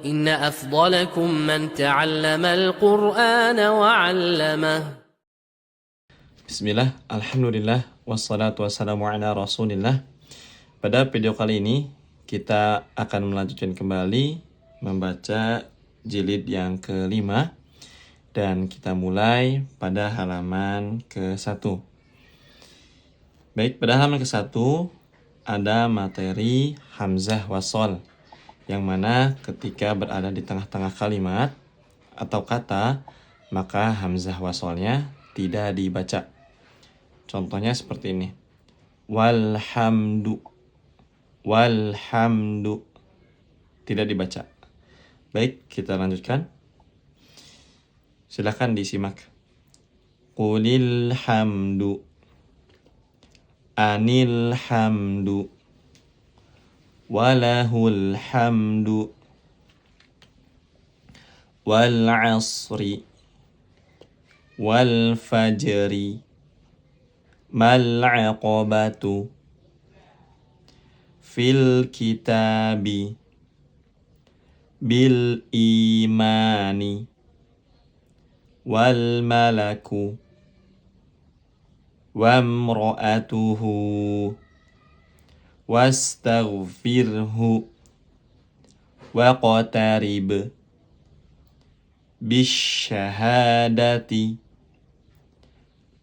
إن أفضلكم من تعلم القرآن وعلمه. Bismillah, Alhamdulillah, wassalatu wassalamu ala rasulillah. Pada video kali ini, kita akan melanjutkan kembali membaca jilid yang kelima. Dan kita mulai pada halaman ke-1. Baik, pada halaman ke-1 ada materi hamzah wasol, yang mana ketika berada di tengah-tengah kalimat atau kata, maka hamzah wasolnya tidak dibaca. Contohnya seperti ini. Walhamdu. Walhamdu. Tidak dibaca. Baik, kita lanjutkan. Silakan disimak. Qulil hamdu. Anil hamdu. Walahul hamdu. Wal asri. Wal fajri. Mal aqabatu fil kitabi bil imani wal malaku wamra'atuhu wastaghfirhu waqtarib bisyahadati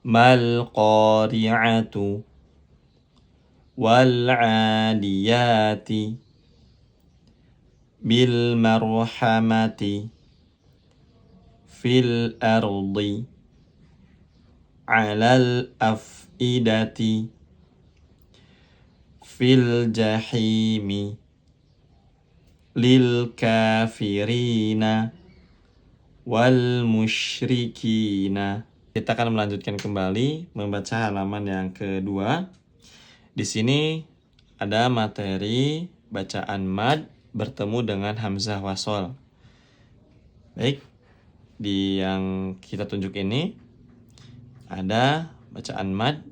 mal qari'atu wal 'adiyati bil marhamati fil ardi 'alal af'idati fil jahimi lil kafirina wal musyrikina. Kita akan melanjutkan kembali membaca halaman yang kedua. Di sini ada materi bacaan mad bertemu dengan hamzah wasol. Baik, di yang kita tunjuk ini ada bacaan mad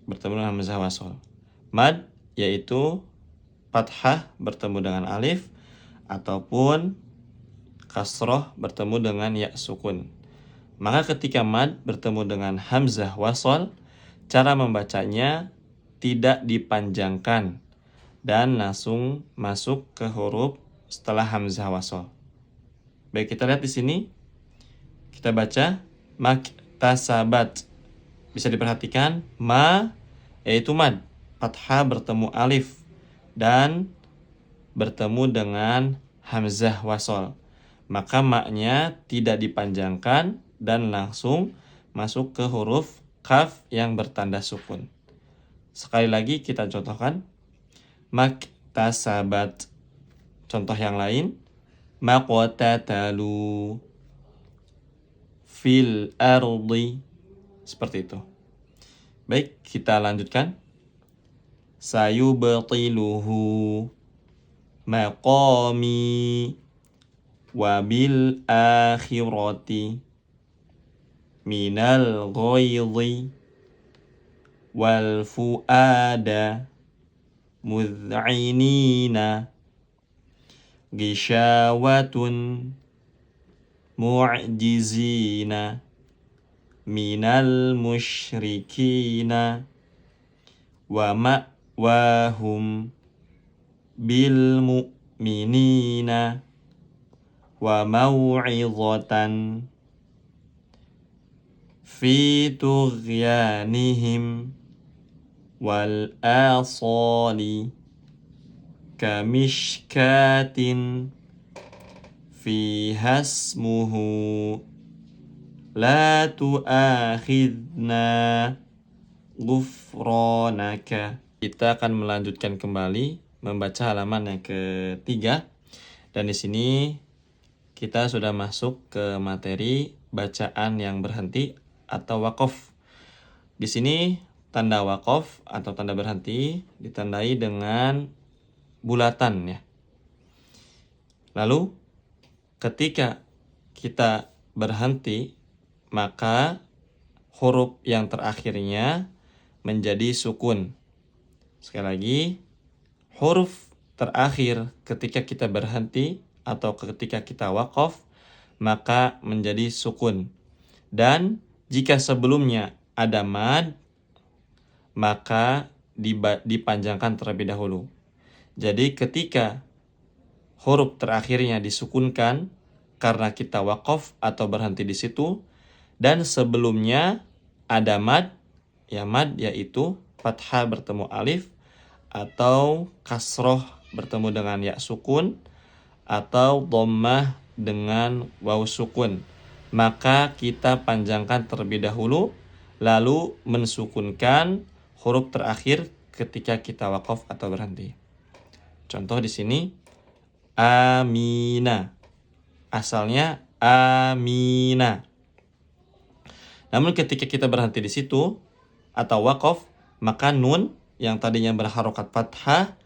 bertemu dengan hamzah wasol. Mad yaitu fathah bertemu dengan alif ataupun kasroh bertemu dengan ya sukun. Maka ketika mad bertemu dengan hamzah wasol, cara membacanya tidak dipanjangkan dan langsung masuk ke huruf setelah hamzah wasol. Baik, kita lihat di sini. Kita baca maktasabat. Bisa diperhatikan ma yaitu mad, fathah bertemu alif dan bertemu dengan hamzah wasol. Maka maknya tidak dipanjangkan dan langsung masuk ke huruf kaf yang bertanda sukun. Sekali lagi kita contohkan. Maktasabat. Contoh yang lain. Maqtatalu fil ardi. Seperti itu. Baik, kita lanjutkan. Sayubtiluhu maqami wabil akhirati minal ghaidhi wal fuada mud'inina gishawatun mu'jizina minal musyrikina wa ma'wahum bil mu'minina wa mau'izatan fi tughyanihim wal asali kamishkatin fi hasmuhu la tu'akhidna ghufranaka. Kita akan melanjutkan kembali membaca halaman yang ketiga, dan di sini kita sudah masuk ke materi bacaan yang berhenti atau waqaf. Di sini tanda waqaf atau tanda berhenti ditandai dengan bulatan ya. Lalu ketika kita berhenti, maka huruf yang terakhirnya menjadi sukun. Sekali lagi, huruf terakhir ketika kita berhenti atau ketika kita waqaf, maka menjadi sukun. Dan jika sebelumnya ada mad, maka dipanjangkan terlebih dahulu. Jadi ketika huruf terakhirnya disukunkan karena kita waqaf atau berhenti di situ, dan sebelumnya ada mad, mad yaitu fathah bertemu alif, atau kasroh bertemu dengan ya sukun, atau dhammah dengan waw sukun, maka kita panjangkan terlebih dahulu, lalu mensukunkan huruf terakhir ketika kita waqaf atau berhenti. Contoh di sini, Amina. Asalnya Amina. Namun ketika kita berhenti di situ atau waqaf, maka nun yang tadinya berharokat fathah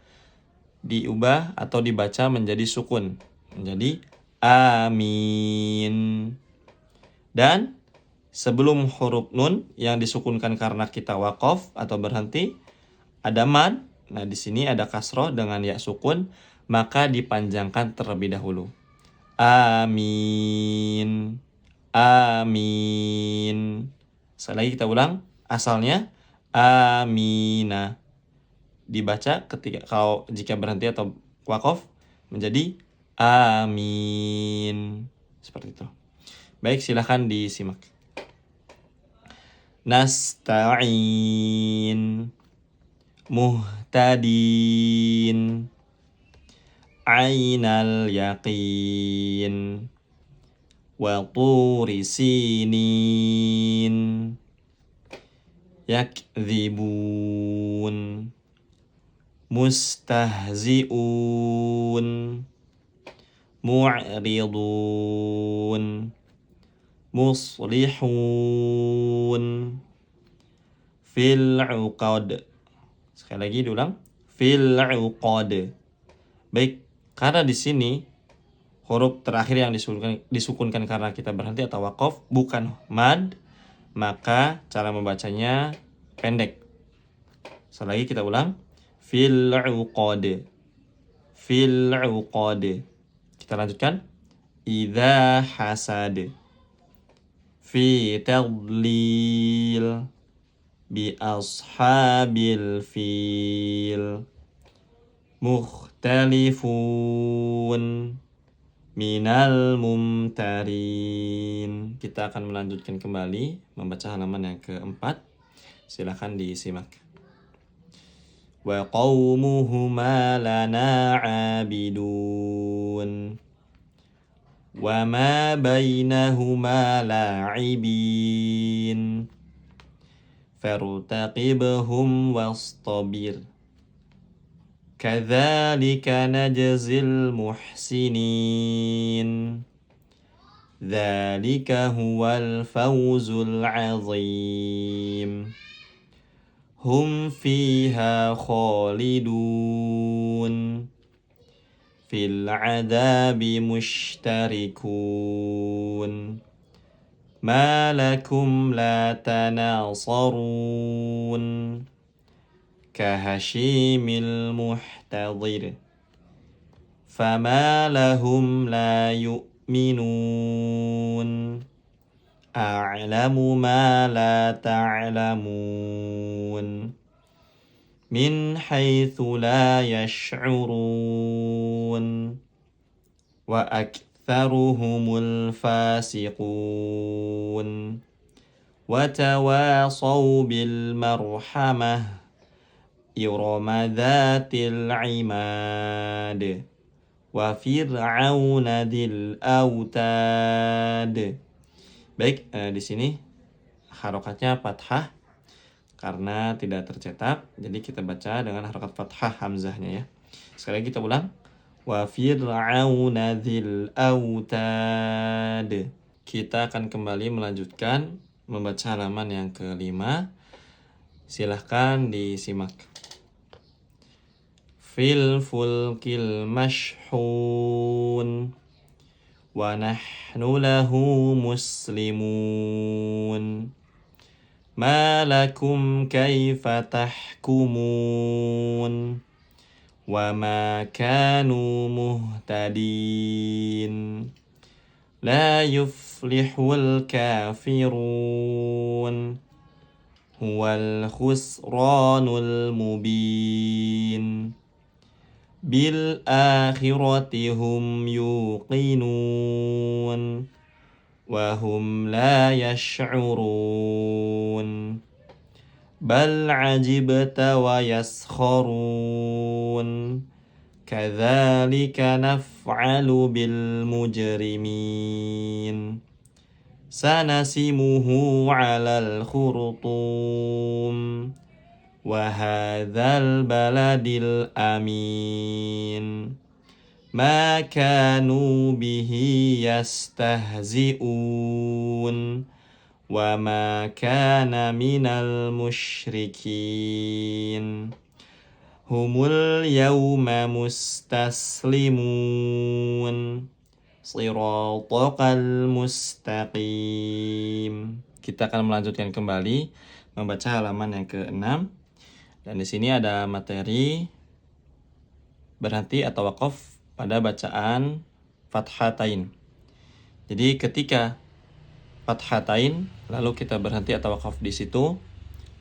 diubah atau dibaca menjadi sukun, menjadi amin. Dan sebelum huruf nun yang disukunkan karena kita waqaf atau berhenti ada mad. Nah, di sini ada kasroh dengan ya sukun, maka dipanjangkan terlebih dahulu. Amin. Amin. Sekali lagi kita ulang. Asalnya Amina. Dibaca jika berhenti atau waqaf menjadi amin. Seperti itu. Baik, silahkan disimak. Nasta'in, muhtadin, ainal yaqin, wa turi sinin, yakdzibun, mustahzi'un, mu'ridun, muslihun, fil uqad. Sekali lagi diulang, fil uqad. Baik, karena di sini huruf terakhir yang disukunkan karena kita berhenti atau waqaf bukan mad, maka cara membacanya pendek. Sekali lagi kita ulang, fil uqad. Fil uqad. Kita lanjutkan, idza hasad, fi tadlil, bi ashabil fil, mukhtalifun, minal mumtarin. Kita akan melanjutkan kembali membaca halaman yang keempat. Silakan disimak. Wa qaumuhuma lana abidun, wa ma bainahuma la'ibin, fartaqibhum wastabir, kadzalika najzil muhsinin, dzalika huwal fawzul azim, hum fiha khalidun, fil adabi mushtarikun, ma lakum la tanasarun, kahashimil muhtadir, fama lahum la yu'minun, a'lamu ma la ta'lamun, min haitsu la yash'urun, wa aktsaruhumul fasiqun, wa tawasaw bil marhamah, irama dzatil imad, wa fir'auna dzil autad. Baik, di sini harokatnya fathah karena tidak tercetak, jadi kita baca dengan harokat fathah hamzahnya ya. Sekali lagi kita ulang, wa fir'auna dzil autad. Kita akan kembali melanjutkan membaca halaman yang kelima. Silahkan disimak. Fil fulkil mashhun, wa nahnu lahu muslimun, ma lakum kaifa tahkumun, وما كانوا مهتدين لا يفلح الكافرون هو الخسران المبين بالآخرة هم يوقنون وهم لا يشعرون بل عجبت ويسخرون كذلك نفعل بالمجرمين سنسمه على الخرطوم وهذا البلد الأمين ما كانوا به يستهزئون وما كان من المشركين هم اليوم مستسلمون Shiratal mustaqim. Kita akan melanjutkan kembali membaca halaman yang ke-6. Dan di sini ada materi berhenti atau waqaf pada bacaan fathatain. Jadi ketika fathatain lalu kita berhenti atau waqaf di situ,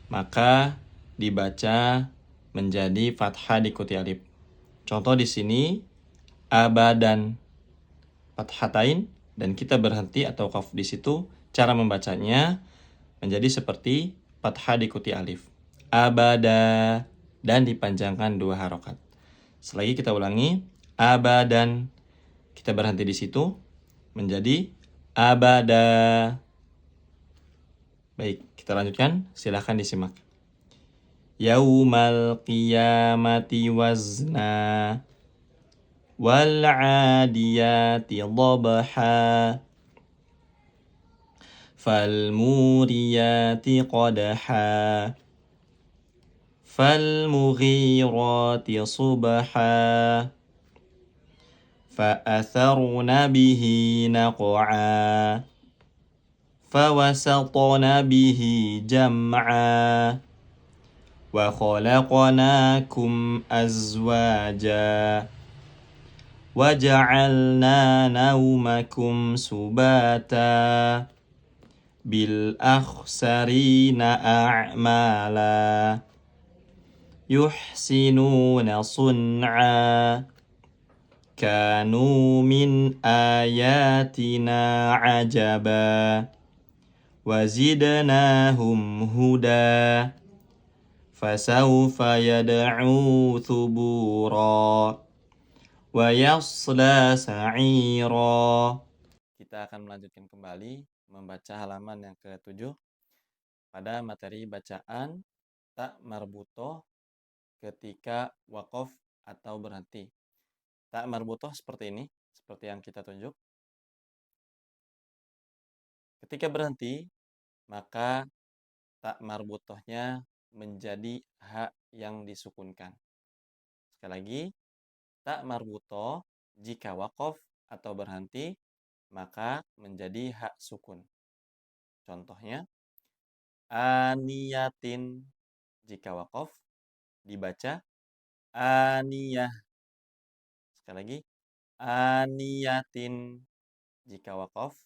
maka dibaca menjadi fathah diikuti alif. Contoh di sini abadan fathatain dan kita berhenti atau qaf di situ, cara membacanya menjadi seperti fathah diikuti alif. Abada dan dipanjangkan 2 harokat. Selagi kita ulangi abadan, kita berhenti di situ menjadi abada. Baik, kita lanjutkan. Silahkan disimak. Yaumal qiyamati wazna والعاديات ضبحا فالموريات قدحا فالمغيرات صبحا فأثرن به نقعا فوسطن به جمعا وخلقناكم أزواجا وَجَعَلْنَا نَوْمَكُمْ سُبَاتًا بِالْأَخْسَرِينَ أَعْمَالًا يُحْسِنُونَ صُنْعًا كَانُوا مِنْ آيَاتِنَا عَجَبًا وَزِدْنَاهُمْ هُدًى فَسَوْفَ يَدْعُو ثُبُورًا wa yasla sa'ira. Kita akan melanjutkan kembali membaca halaman yang ke-7 pada materi bacaan tak marbutoh ketika waqaf atau berhenti. Tak marbutoh seperti ini, seperti yang kita tunjuk. Ketika berhenti, maka tak marbutohnya menjadi hak yang disukunkan. Sekali lagi, tak marbutoh jika waqaf atau berhenti maka menjadi hak sukun. Contohnya aniyatin jika waqaf dibaca aniyah. Sekali lagi aniyatin jika waqaf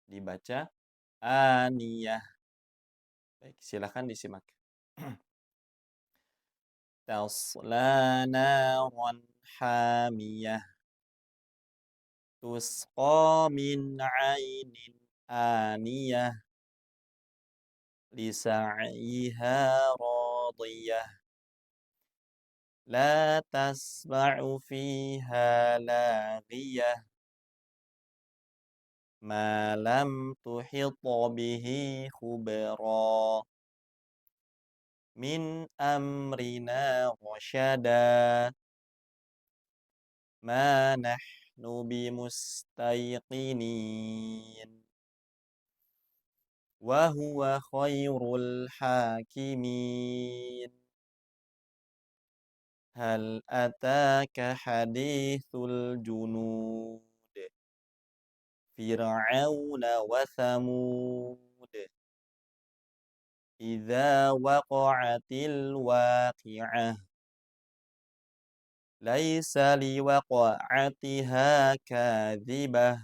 dibaca aniyah. Baik, silakan disimak. Tasla naran hamiyah tusqa min 'ainin aniyah lisa'yiha radiyah la tasma'u fiha laghiyah ma lam tuhit bihi khubra min amrina rasyada ma nahnu bimustayqinin wa huwa khairul hakimin hal ataka hadithul junud fir'auna wa thamud idza waqa'atil waqi'ah Laisa liwaqa'atiha kadhibah.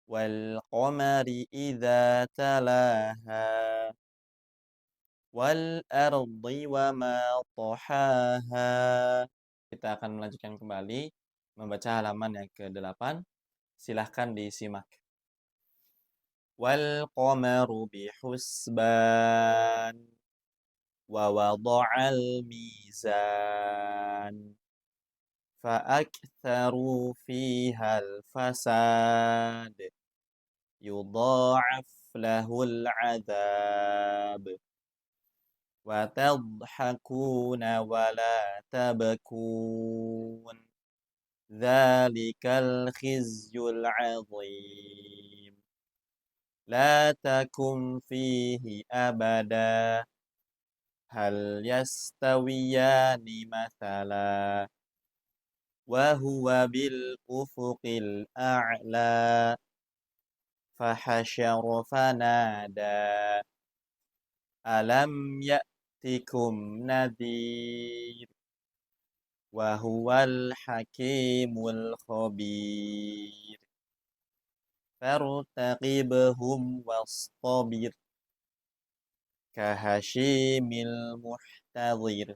Wal qamari idza talaha. Wal ardi wama tahaha. Kita akan melanjutkan kembali membaca halaman yang ke-8. Silahkan disimak. Wal qamaru bihusban wa wada'al mizan فأكثروا فيها الفساد يضاعف له العذاب وتضحكون ولا تبكون ذلك الخزي العظيم لا تكن فيه أبدا هل يستويان مثلا وهو بالأفق الأعلى فحشر فنادى ألم يأتكم نذير وهو الحكيم الخبير فارتقبهم واصطبر كهشيم المحتضر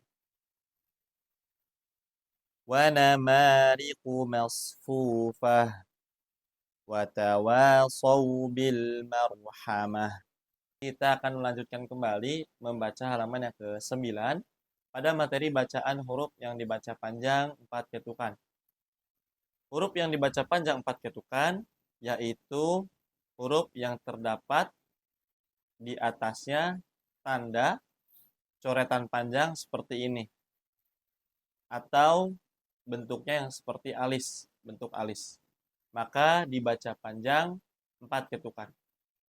ونمارق مصفوفة وتواصوا بالمرحمة. Kita akan melanjutkan kembali membaca halaman yang ke-9 pada materi bacaan huruf yang dibaca panjang 4 ketukan. Huruf yang dibaca panjang 4 ketukan yaitu huruf yang terdapat di atasnya tanda coretan panjang seperti ini atau bentuknya yang seperti alis, bentuk alis. Maka dibaca panjang 4 ketukan.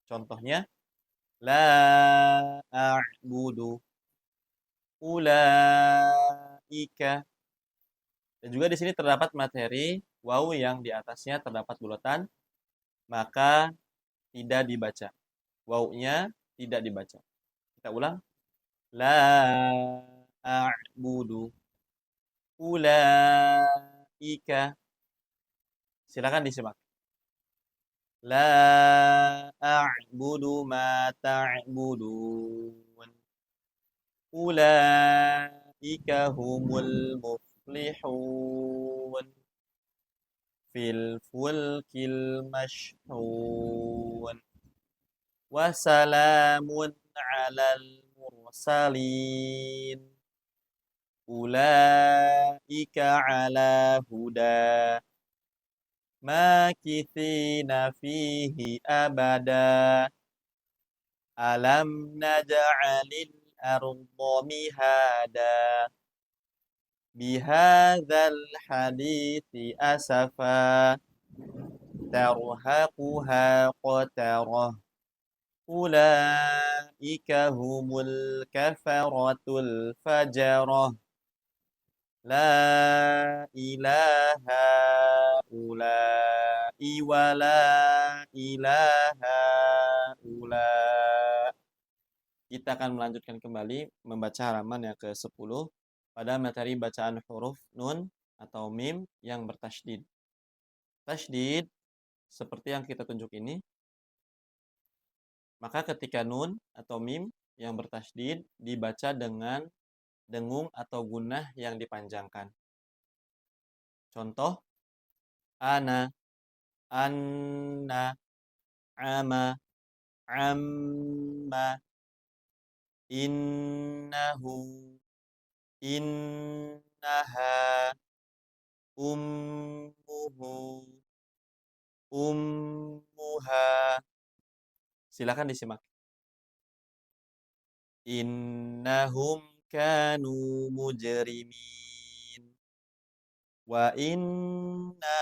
Contohnya la a'budu ulaika. Dan juga di sini terdapat materi wawu yang di atasnya terdapat bulatan, maka tidak dibaca. Wawunya tidak dibaca. Kita ulang. La a'budu ulaika. Silakan disimak. La a'budu ma ta'budun. Ulaika humul muflihun. Fil fulkil mashhun. Wassalamun alal mursalin. Ulaika ala huda. Makithina fihi abada. Alam naj'alil arda mihada. Bihadzal hadithi asafa. Tarhaquha qatarah. Ulaika humul kafaratul fajarah. La ilaha ulai wa la ilaha ula. Kita akan melanjutkan kembali membaca halaman yang ke-10 pada materi bacaan huruf nun atau mim yang bertasydid. Tasydid seperti yang kita tunjuk ini. Maka ketika nun atau mim yang bertasydid dibaca dengan dengung atau gunnah yang dipanjangkan. Contoh ana, anna, ama, amma, innahu, innaha, ummuhu, ummuha. Silakan disimak. Innahum kanu mujrimin wa inna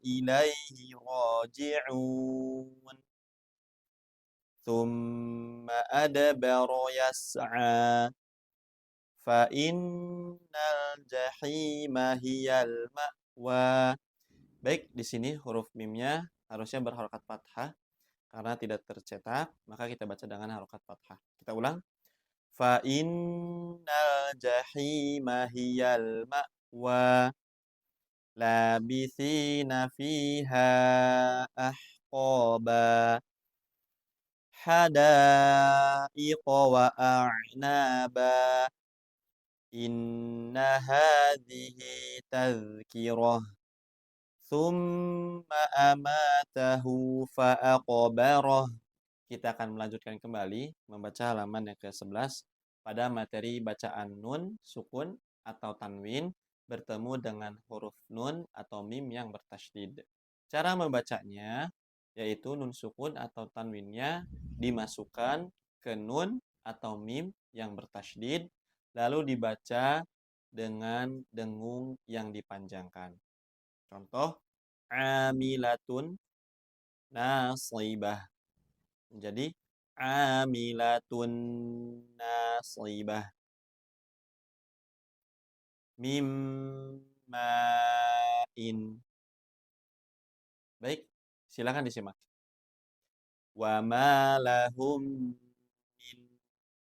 ilaihi raji'un. Thumma adbara yas'a fa innal jahima hiyal ma'wa. Baik, di sini huruf mimnya harusnya berharokat fathah karena tidak tercetak, maka kita baca dengan harokat fathah. Kita ulang. Fa innal jahima hiyal wa labithina fiha ahqaba hadaiqa wa a'naba inna hadhihi tadhkirah thumma amatahu fa'aqbarah. Kita akan melanjutkan kembali membaca halaman yang ke-11 pada materi bacaan nun, sukun, atau tanwin bertemu dengan huruf nun atau mim yang bertasydid. Cara membacanya yaitu nun sukun atau tanwinnya dimasukkan ke nun atau mim yang bertasydid lalu dibaca dengan dengung yang dipanjangkan. Contoh, amilatun nasibah. Jadi, amilatun nasibah. Mim ma'in. Baik, silakan disimak. Wa ma lahum min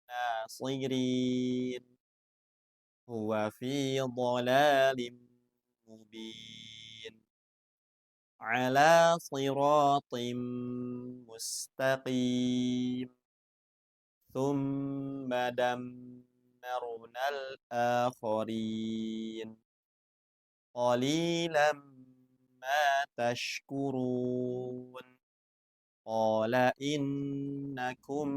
nasirin. Huwa fi dhalalim mubin. Ala siratim mustaqim. Thumma dammarna al-akharin. Qalilan ma tashkurun. Qala innakum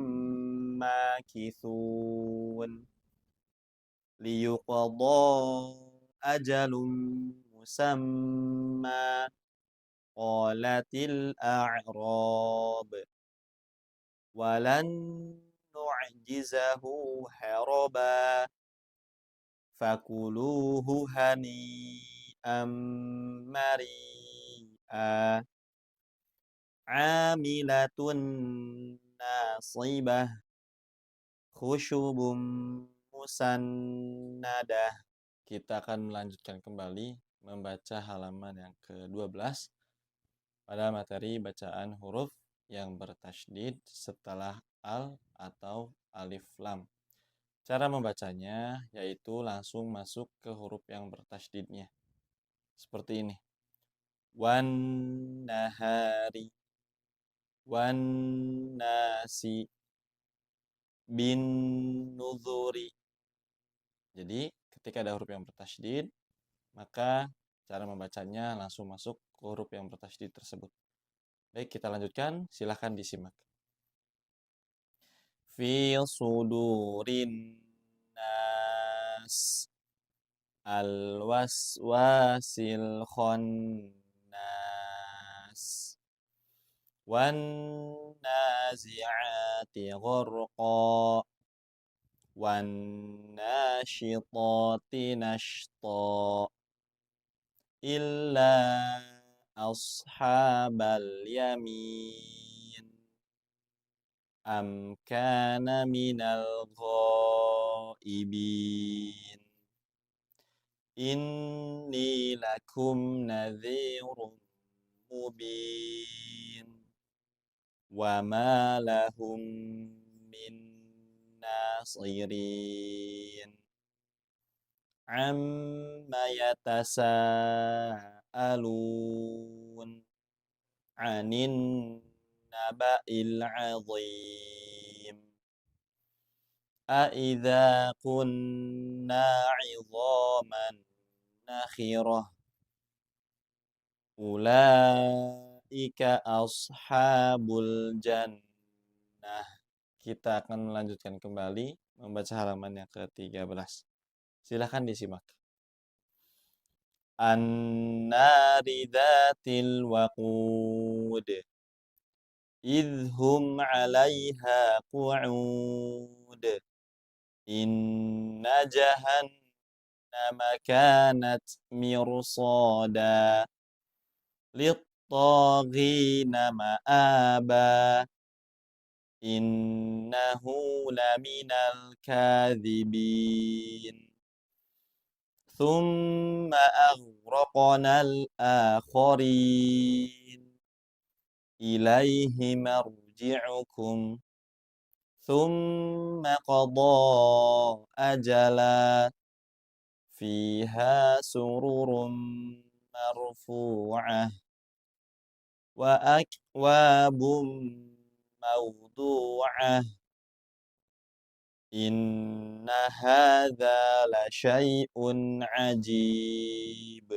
makithun. Liyuqadha ajalum musamma. Qalatil a'rab. Walan nu'jizahu haraba. Fakuluhu hani'am mari'a. Amilatun nasibah. Khusyubum musannadah. Kita akan melanjutkan kembali membaca halaman yang ke-12 pada materi bacaan huruf yang bertasydid setelah al atau alif lam. Cara membacanya yaitu langsung masuk ke huruf yang bertasydidnya. Seperti ini. Wan nahari, wan nasi, bin nuzuri. Jadi ketika ada huruf yang bertasydid, maka cara membacanya langsung masuk ke huruf yang bertasydid tersebut. Baik, kita lanjutkan. Silahkan disimak. Fi sudurin nas al-waswasil khannas wan nazi'ati gharqa wan nasyitati nashta illa ashabal yamin am kana minal ghaibin inni lakum nadhirun mubin wa ma lahum min nasirin amma yatasaalun anin naba'il azim أَإِذَا كُنَّا عِظَامًا نَخِرَةً أُولَئِكَ أَصْحَابُ الْجَنَّةِ. Kita akan melanjutkan kembali membaca halaman yang ke-13. Silahkan disimak. An-nari dhatil waqud idhum 'alaiha qu'ud Inna jahannama kanat mirsada lit-taghina ma'aba innahu laminal kadhibin thumma aghraqnal akharin ilaihi marji'ukum thumma qada ajala fiha sururun marfu'ah wa akwabum mawdu'ah. Inna hadza la syai'un ajib.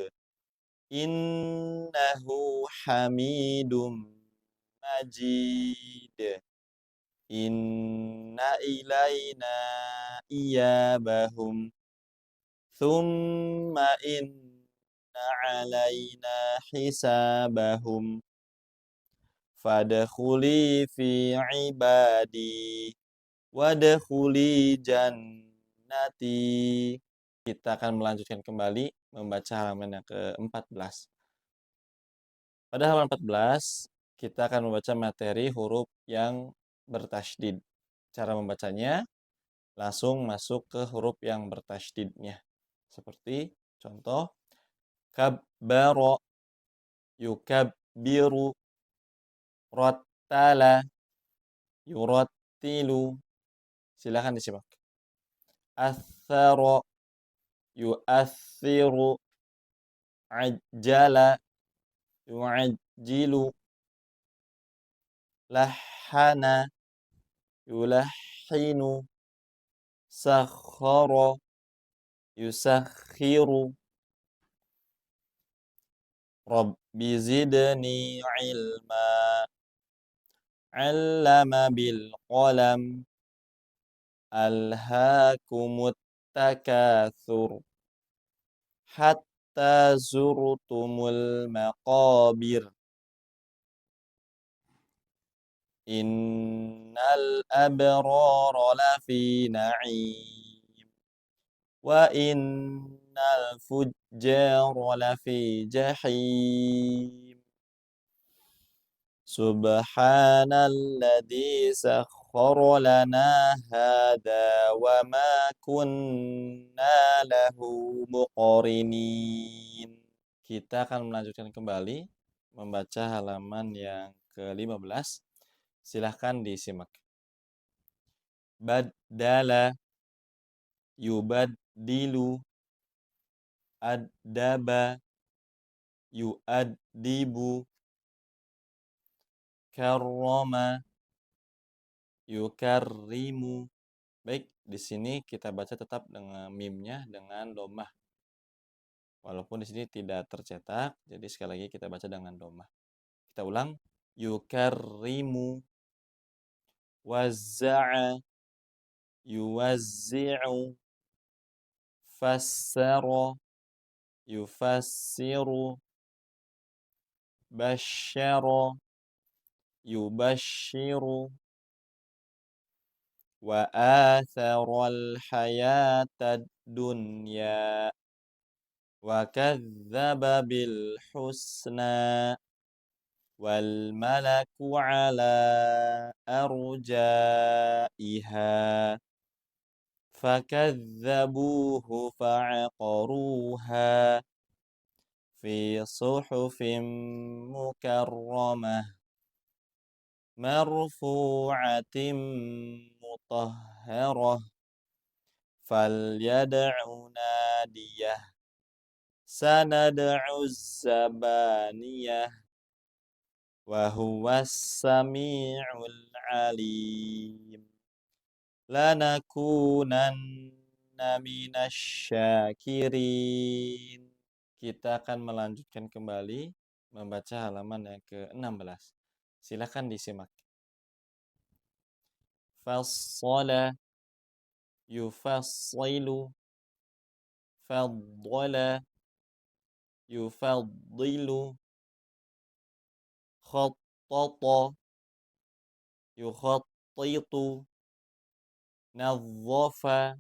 Innahu hamidum majid. Inna ilaina iyabahum. Thumma inna alaina hisabahum. Fadkhuli fi ibadi. Wadkhuli jannati. Kita akan melanjutkan kembali membaca halaman yang ke-14. Pada halaman 14, kita akan membaca materi huruf yang bertasydid. Cara membacanya, langsung masuk ke huruf yang bertasydidnya. Seperti contoh, kabbaro, yukabbiru, rattala, yurattilu. Silakan disimak. Athara, yu'athiru, ajjala, yu'ajjilu, lahana, yulahhinu, sakhara, yusakhiru. Rabbi zidni ilma. Allama bil qalam. Alhaakumut takatsur. Hatta zurtumul maqabir. Innal abrara lafi na'im. Wa innal fujjara lafi jahim. Subhanalladzi sakhkhara lana hadza wa ma kunna lahu muqrinin. Kita akan melanjutkan kembali membaca halaman yang ke-15. Silahkan disimak. Baddala, yubaddilu, addaba, yuaddibu, karrama, yukarrimu. Baik, di sini kita baca tetap dengan mimnya dengan dhammah. Walaupun di sini tidak tercetak, jadi sekali lagi kita baca dengan dhammah. Kita ulang. Yukarrimu, wazza'a, yuwazzi'u, fassara, yufassiru, basyara, yubashiru, wa atharal hayatad dunya, wa kadzdzaba bil husna, wal malaku ala arjaiha, fakadzabuhu fa'aqaruha fi suhufin mukarramah marfu'atin mutahharah. Falyad'u nadiyah. Sanad'u zabaniyah. Wa huwas sami'ul alim. Lanakunanna minasyakirin. Kita akan melanjutkan kembali membaca halaman yang ke-16. Silakan disimak. Fassala, yufassilu, faddala, yufaddilu, khattata, yukhattitu, nadzafa,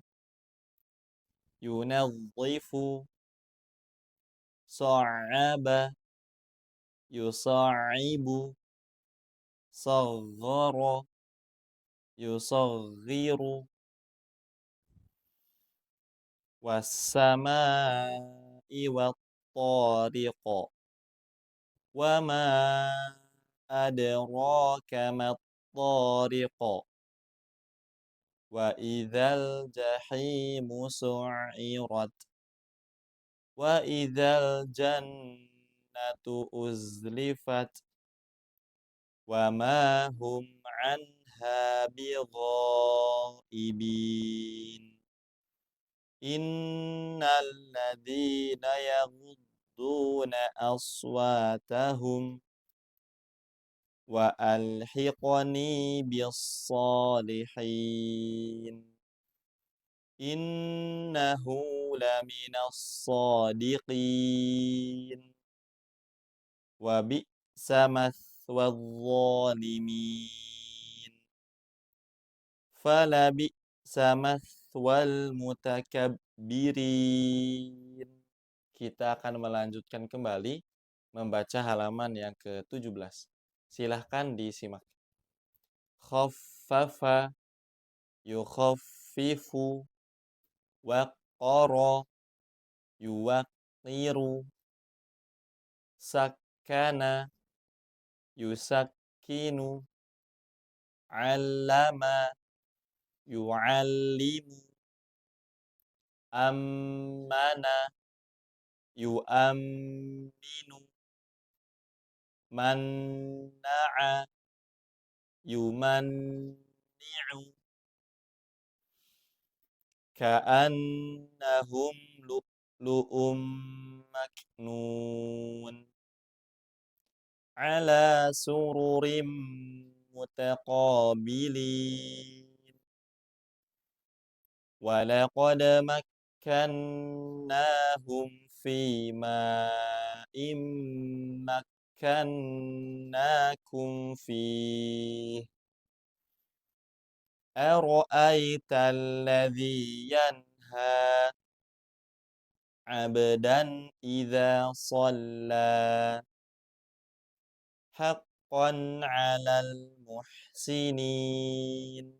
yunazzifu, sa'aba, yusa'ibu, saghara, yusaghiru, was-samaa'i wat-tariq. Wa ma adraka mat-tariq. Wa idzal jahimu su'irat. Wa idzal jannatu uzlifat wa ma hum anha bighaibin. Innal ladzina yaghudduna aswatahum wa alhiqni bis salihin. Innahu laminas sadiqin. Wa bi'sa mathwadh dhalimin. Fala bi'sa mathwal mutakabbirin. Kita akan melanjutkan kembali membaca halaman yang ke-17. Silahkan disimak. Khaffafa yukhaffifu waqqara yuwaqqiru sakkana yusakkinu 'allama yu'allimu ammana yu'amminu manna'a yumanni'u ka'annahum lu'lu'um maknun ala sururim mutaqabilin. Walaqad makkannahum fi ma'in makkannakum fih. Ara'aital ladzi yanha 'abdan idza shalla haqqan 'alal muhsinin.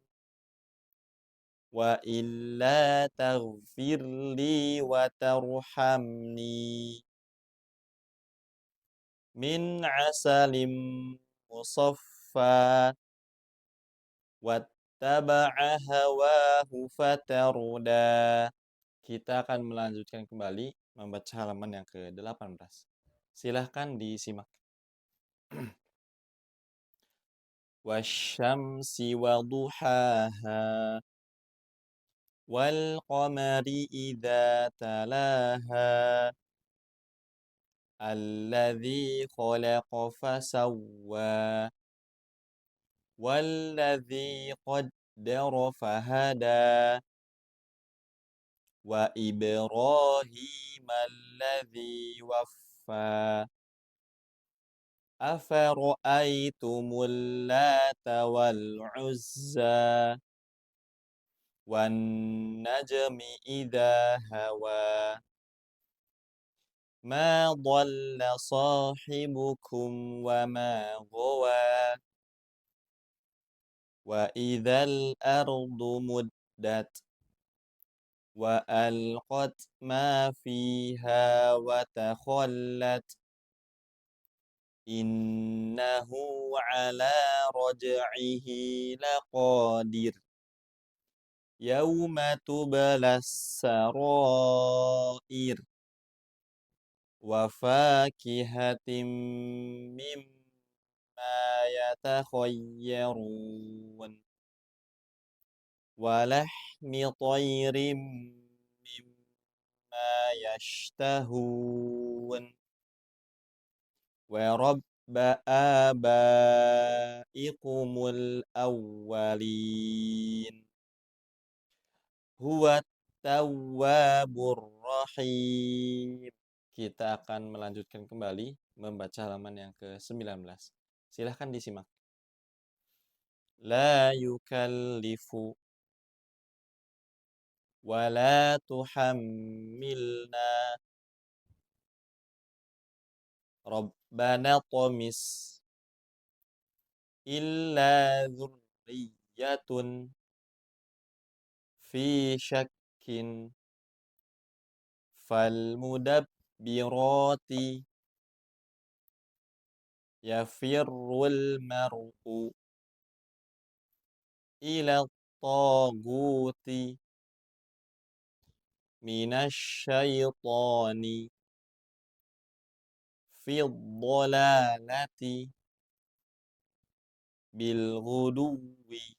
Wa illa taghfirli wa tarhamni min asalim musaffa wattaba'a hawahu fatarda. Kita akan melanjutkan kembali membaca halaman yang ke-18. Silahkan disimak. Wasyamsi waduhaha wal qamari idza talaha alladzi khalaqa fasawwa walladzi qaddara fahada wa Ibrahim alladzi waffa afara'aitumul lata wal uzza wan najmi idza hawa ma dhalla sahibukum wa ma ghawa wa idzal ardu muddat wa alqat ma fiha wa takhallat innahu ala raj'ihi laqadir yauma tubalas sarair wa fakihatin mimma yatakhayyarun wa lahmi tayrin mimma yashtahun wa rabba abaikumul awwalin huwa tawwabur rahim. Kita akan melanjutkan kembali membaca halaman yang ke-19. Silahkan disimak. La yukallifu wa la tuhammilna Rabbana tamis illa dzurriyyatun fi syakkin falmudabbirati yafirrul mar'u ila taguti minasyaitani fi dhalalati bil ghuduwi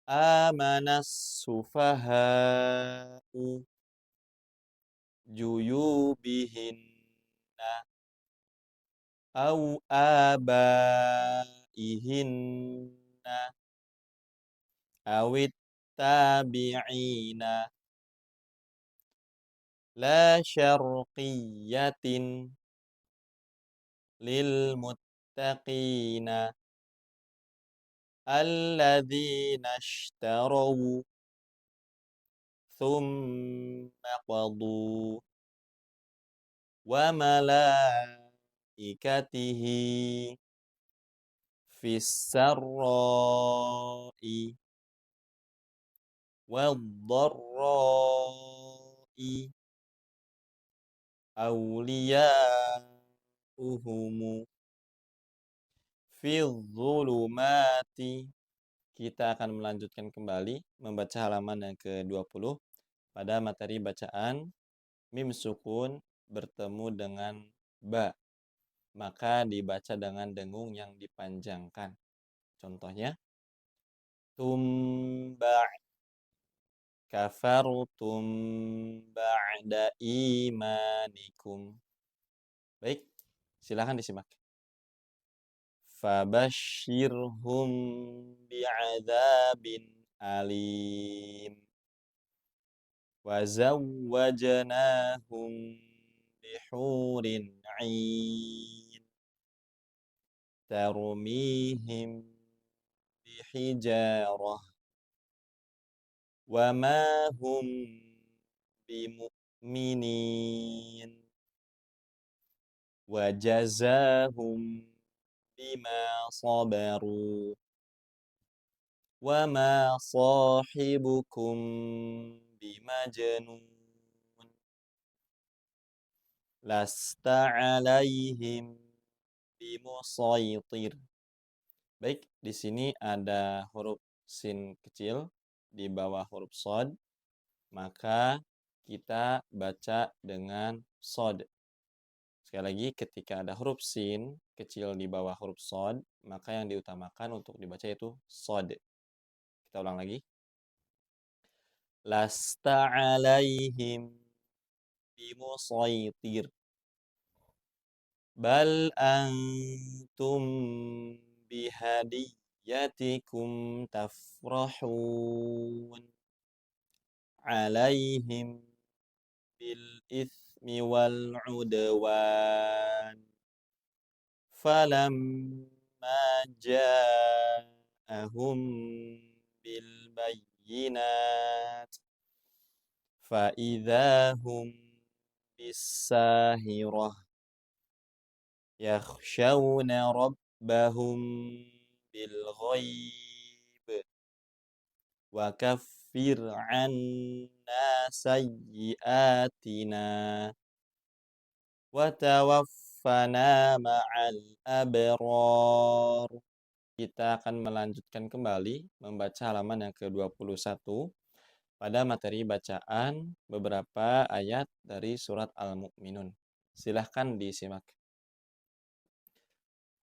amanas sufaha'u juyubihinna au abaihinna awit tabi'ina la syarqiyatin lil muttaqina alladzina ishtaraw thumma qadu wa malaikatihi fis sarra'i wad dharra'i awliya'uhumu fi dhulumati. Kita akan melanjutkan kembali membaca halaman yang ke-20 pada materi bacaan mim sukun bertemu dengan ba, maka dibaca dengan dengung yang dipanjangkan. Contohnya, tumba kafartum ba'da imanikum. Baik, silakan disimak. Fabashshirhum bi'adzabin alim wazawwajnahum bihurin 'ain tarmihim bihijarah wama hum bimu'minin wajazahum bima sabaru wama sahibukum bimajnun lasta 'alaihim bimusaitir. Baik, di sini ada huruf sin kecil di bawah huruf shad, maka kita baca dengan shad. Sekali lagi, ketika ada huruf sin kecil di bawah huruf shad, maka yang diutamakan untuk dibaca itu shad. Kita ulang lagi. Lasta 'alaihim bimusaitir. Bal antum bihadiyatikum tafrahun. 'Alaihim bil ithmi wal 'udwan. Falamma ja'ahum bil bayyinat fa idzahum bisahirah yakhshawna rabbahum bil ghaib wa kaffir 'anna sayyi'atina wa tawaffana ma'al abrar. Kita akan melanjutkan kembali membaca halaman yang ke-21 pada materi bacaan beberapa ayat dari surat Al-Mu'minun. Silahkan disimak.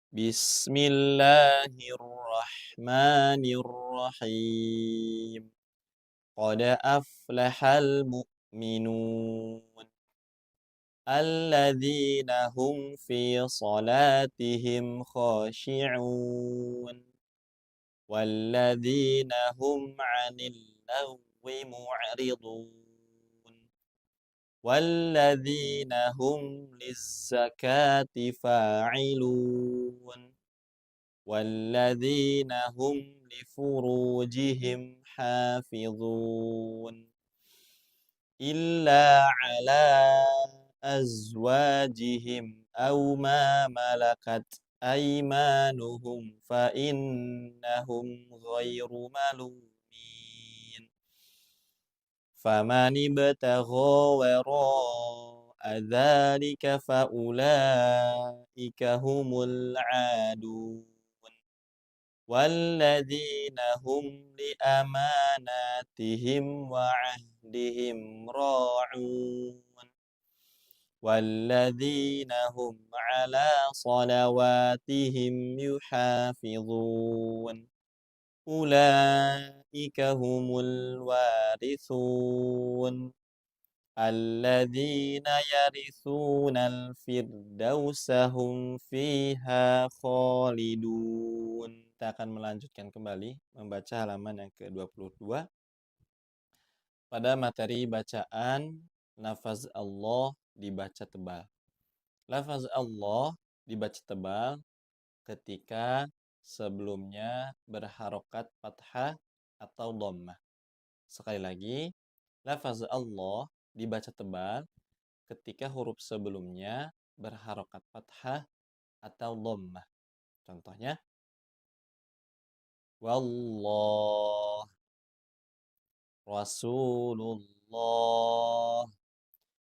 Bismillahirrahmanirrahim. Qad aflahal mu'minun. Alladzina hum fi salatihim khashi'un. Walladzina hum 'anil lagwi mu'ridun. Walladzina hum lizzakati fa'ilun. Walladzina hum lifurujihim hafizun. Illa 'ala azwajihim aw ma malakat aymanuhum fa innahum ghairu malumin. Faman ibtagha wara'a dzalika fa ulaika humul 'adun. والذين هم لأماناتهم وعهدهم راعون والذين هم على صلواتهم يحافظون أولئك هم الوارثون الذين يرثون الفردوس هم فيها خالدون. Kita akan melanjutkan kembali membaca halaman yang ke-22 pada materi bacaan lafaz Allah dibaca tebal. Lafaz Allah dibaca tebal ketika sebelumnya berharokat fathah atau dhammah. Sekali lagi, lafaz Allah dibaca tebal ketika huruf sebelumnya berharokat fathah atau dhammah. Contohnya, Wallah, Rasulullah.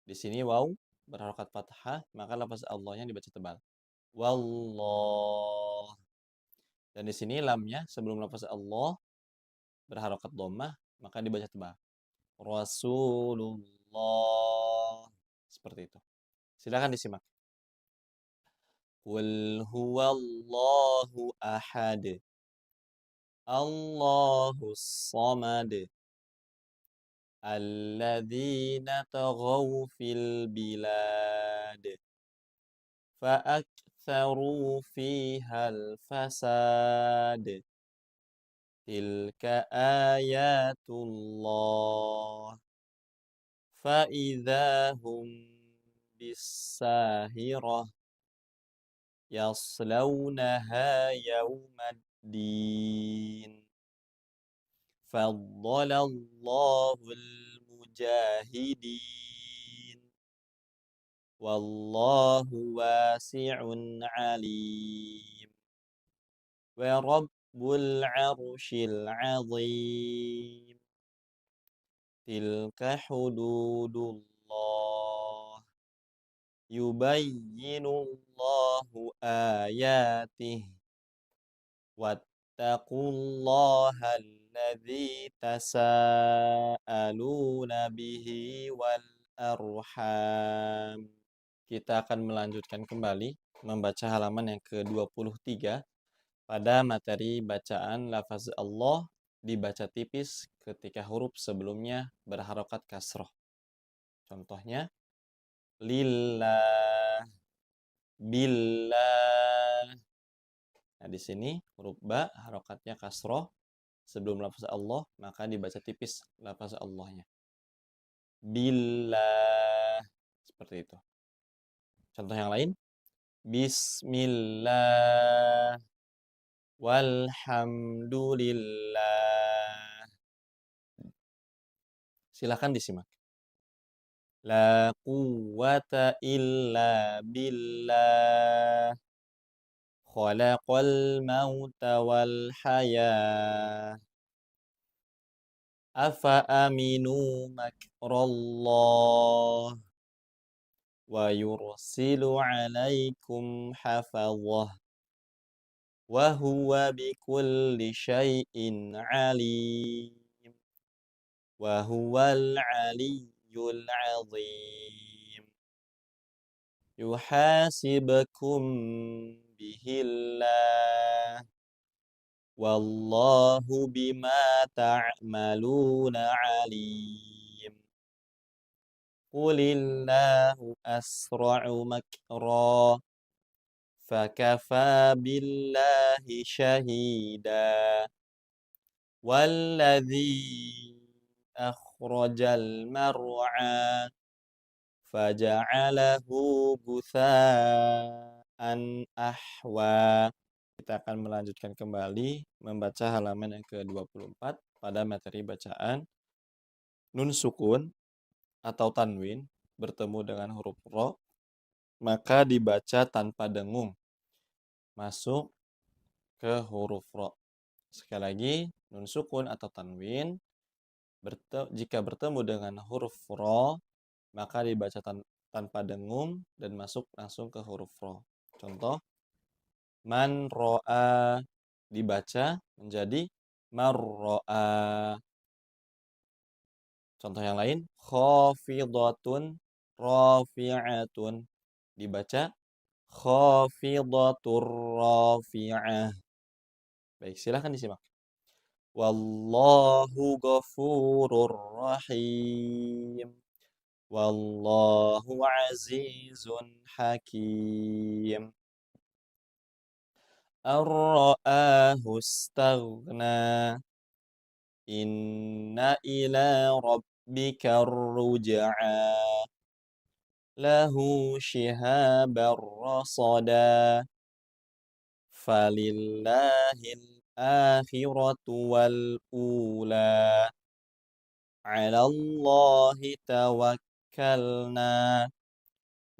Di sini waw berharokat fathah, maka lafaz Allahnya dibaca tebal. Wallah. Dan di sini lamnya sebelum lafaz Allah berharokat dhammah, maka dibaca tebal. Rasulullah. Seperti itu. Silakan disimak. Qul huwallahu ahad. Allahus samad. Alladzina taghaw fil bilad. Fa'aktharu fihal fasad. Tilka ayatullah. فإذا هم بالساهرة يصلونها يوم الدين فضل الله المجاهدين والله واسع عليم ورب العرش العظيم Tilka hududullah yubayyinullahu ayatih wattaqullaha alladzi tasaaluna bihi wal arham. Kita akan melanjutkan kembali membaca halaman yang ke-23 pada materi bacaan lafaz Allah dibaca tipis ketika huruf sebelumnya berharokat kasroh. Contohnya, lillah, billah. Nah, di sini huruf ba harokatnya kasroh sebelum lafaz Allah, maka dibaca tipis lafaz Allahnya. Billah. Seperti itu. Contoh yang lain, bismillah, walhamdulillah. Silakan disimak. La quwwata illa billah. Khalaqal mauta wal hayah. Afa aminu makrallah. Wa yursilu alaikum hafazah. Wa huwa bikulli syai'in alim. Wa huwal aliyyul azim. Yuhasibukum bihillah. Wallahu bima ta'maluna alim. Qulillahu asra'u makra. Fakafa billahi syahida. Walladzi akhrajal mar'a faja'alahu gutha'an ahwa. Kita akan melanjutkan kembali membaca halaman yang ke-24 pada materi bacaan nun sukun atau tanwin bertemu dengan huruf ro, maka dibaca tanpa dengung masuk ke huruf ro. Sekali lagi, nun sukun atau tanwin jika bertemu dengan huruf ro, maka dibaca tanpa dengung dan masuk langsung ke huruf ro. Contoh, man ro'a dibaca menjadi marro'a. Contoh yang lain, khafidatun rafi'atun, dibaca khafidatur rafi'ah. Baik, silahkan disimak. Wallahu ghafurur rahim. Wallahu azizun hakim. Ar-ra'ahu istaghna. Inna ila rabbika ruj'a. Lahu shihabar rasada. Falillahil akhiratu wal ula. 'Alallahi tawakkalna.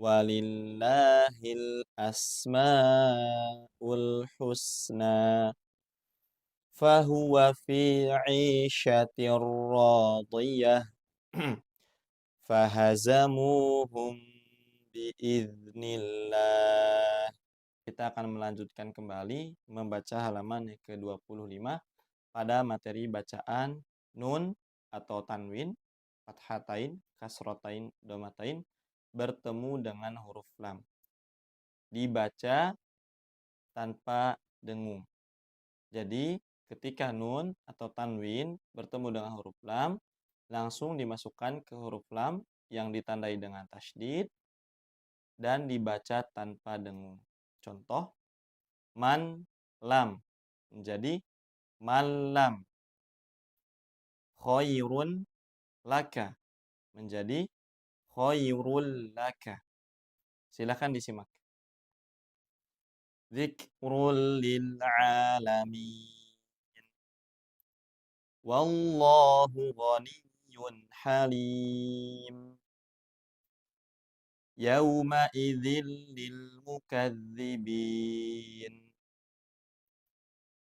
Walillahil asma'ul husna. Fahuwa fi 'ishatir radiyah. Fahazamuhum biiznillah. Kita akan melanjutkan kembali membaca halaman yang ke-25 pada materi bacaan nun atau tanwin, fathatain, kasrotain, domatain bertemu dengan huruf lam. Dibaca tanpa dengung. Jadi, ketika nun atau tanwin bertemu dengan huruf lam, langsung dimasukkan ke huruf lam yang ditandai dengan tasydid dan dibaca tanpa dengung. Contoh, man lam menjadi malam. Khairun laka menjadi khairul laka. Silakan disimak. Zikrul lil alamin. Wallahu ghaniyyun halim. Yawma idzil lil mukadzibin.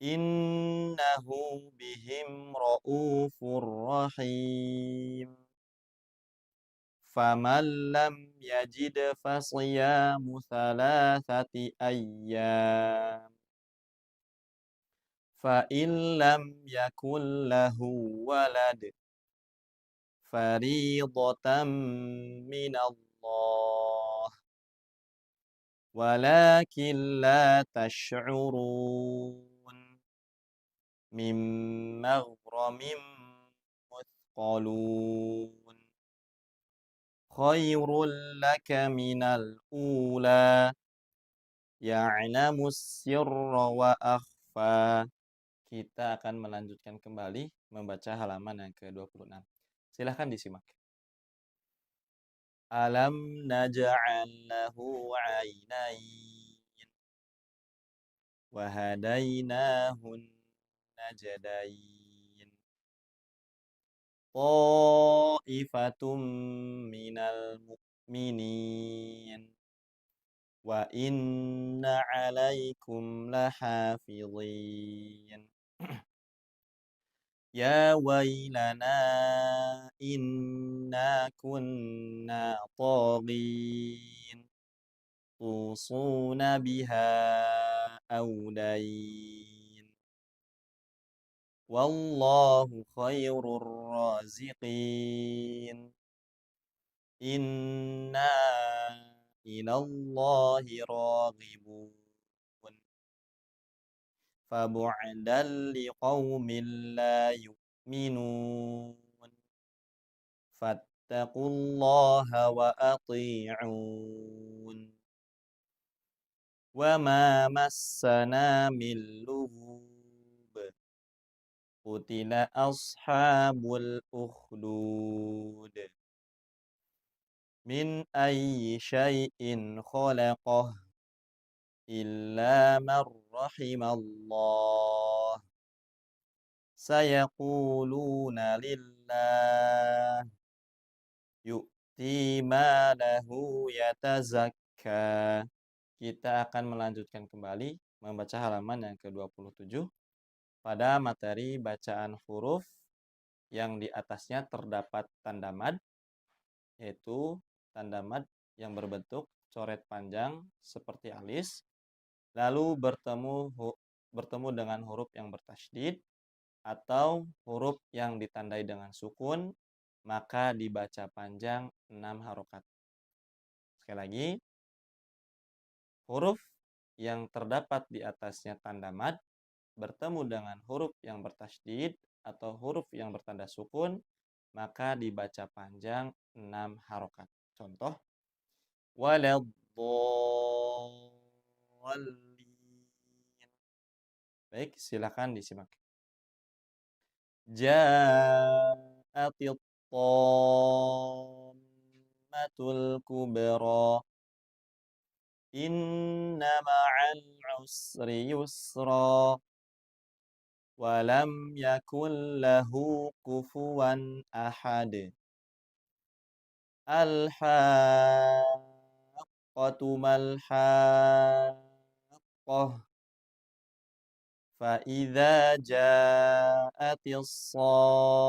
Innahu bihim ra'ufur rahim. Faman lam yajid fasiyamu thalathati ayyam. Fa in lam yakul lahu walad faridatan minallah. Walakin la tash'urun. Min maghramin muthqalun. Khairul laka minal ula. Ya'lamus sirra wa akhfa. Kita akan melanjutkan kembali membaca halaman yang ke-26. Silahkan disimak. Alam naj'al lahu 'ainain wa hadainahun najdain. Ta'ifatum minal mu'minin wa inna 'alaikum lahafizin. Ya wailana inna kunna taghin. Tusuna biha awdain. Wallahu khairur raziqin. Inna ilallahi raghibun. Fabu'dan liqaumin la yu'minun. Fattaqullaha wa ati'un. Wa ma massana min lughub. Qutila ashabul ukhdud. Min ayyi syai'in khalaqah illa man rahimallah. Sayaquluna lillah. Yu'ti ma lahu yatazakka. Kita akan melanjutkan kembali membaca halaman yang ke-27 pada materi bacaan huruf yang di atasnya terdapat tanda mad, yaitu tanda mad yang berbentuk coret panjang seperti alis, lalu bertemu dengan huruf yang bertasydid atau huruf yang ditandai dengan sukun, maka dibaca panjang 6 harokat. Sekali lagi, huruf yang terdapat di atasnya tanda mad bertemu dengan huruf yang bertasydid atau huruf yang bertanda sukun, maka dibaca panjang 6 harokat. Contoh, waladdallin. Baik, silakan disimak. Ja'atit tammatul kubra. Inna ma'al usri yusra. Walam yakun lahu kufuwan ahad. Al-haqqatu mal-haqqah. فإذا جاءت الصاخة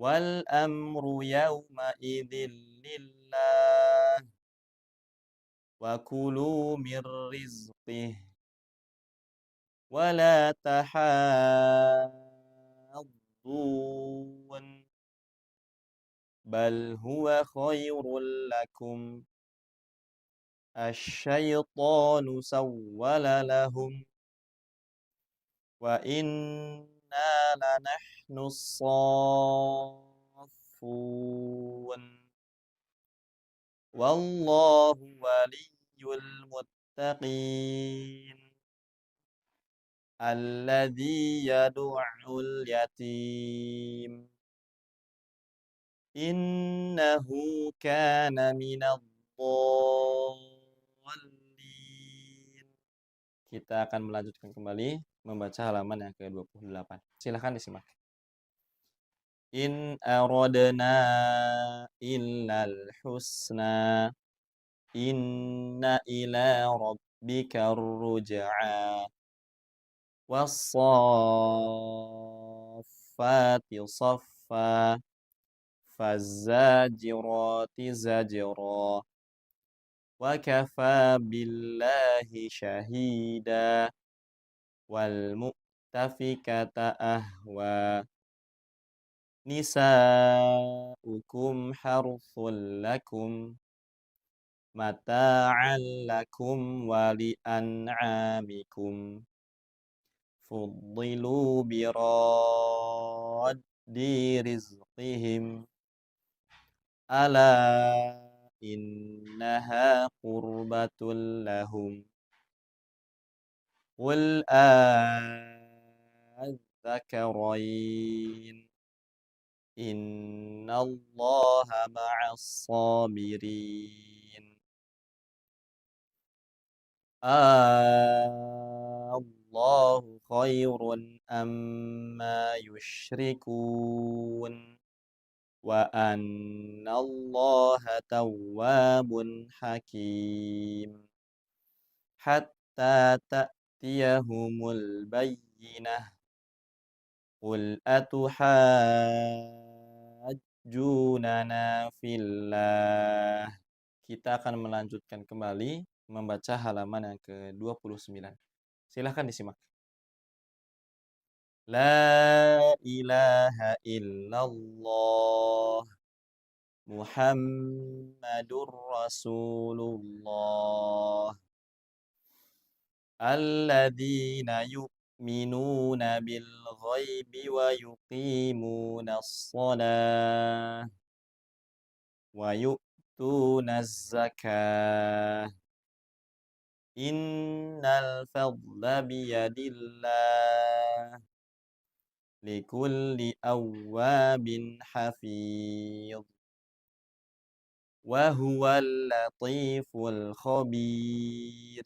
والأمر يومئذ لله وكلوا من رزقه ولا تحاضون بل هو خير لكم الشيطان سول لهم وإنا لنحن الصافون والله ولي المتقين الذي يدعو اليتيم إنه كان من الضالين. Kita akan melanjutkan kembali membaca halaman yang ke-28. Silahkan disimak. In aradna illal husna inna ila rabbika ruj'a was-saffati saffa faz-zajirati zajra wa kafa billahi shahida wal mu'tafikata ahwa nisa'ukum harthul lakum mata'an lakum wa li'an'amikum fuddilu biraddi rizqihim ala innaha qurbatul lahum qul adzakarain innallaha ma'as sabirin Allahu khairun amma yushrikun wa annallaha tawwabun hakim hatta ta'tiyahumul bayyinah qul atuhajjunana fillah. Kita akan melanjutkan kembali membaca halaman yang ke-29. Silahkan disimak. La ilaha illallah Muhammadur Rasulullah alladzina yu'minuna bil ghaibi wa yuqimuna as-salah wa yu'tuna az-zakah innal fadla biyadillah likulli awwabin hafidh wa huwal latiful khabir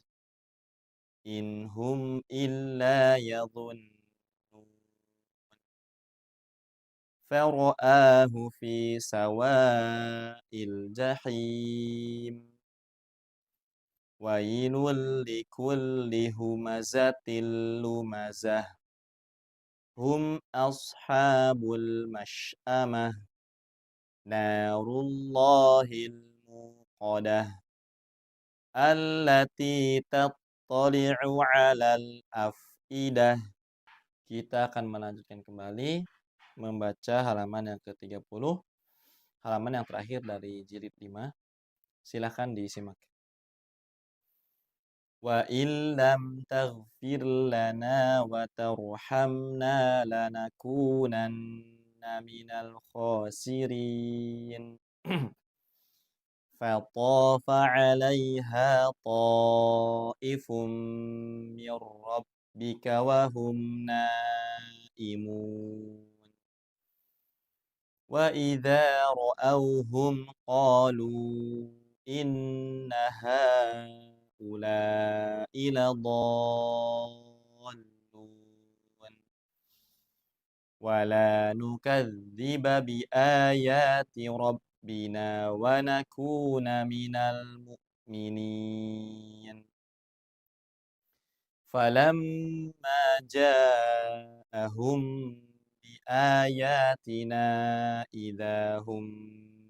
in hum illa yadhunnun fara'ahu fi sawa'il jahim wailul likulli humazatil lumazah hum ashabul mash'amah narullahil muqadah allati yattali'u 'alal af'idah. Kita akan melanjutkan kembali membaca halaman yang ke-30, halaman yang terakhir dari jilid 5. Silahkan disimak. Wa illam taghfir lana wa tarhamna lanakunanna minal khasirin. فطاف عليها طائف من ربك وهم نائمون وإذا رأوهم قالوا إن هؤلاء لضالون ولا نكذب بآيات ربنا ونكون من المؤمنين فلما جاءهم بآياتنا إذا هم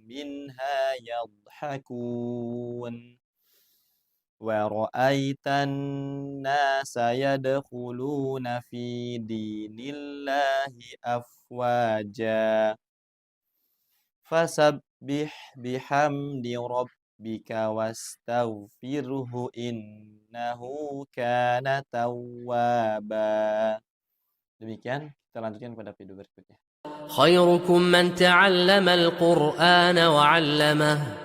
منها يضحكون ورأيت الناس يدخلون في دين الله أفواجا فسبح بحمد ربك واستغفره إنه كان توابا. Demikian, kita lanjutkan pada video berikutnya. خيركم من تعلم القرآن وعلمه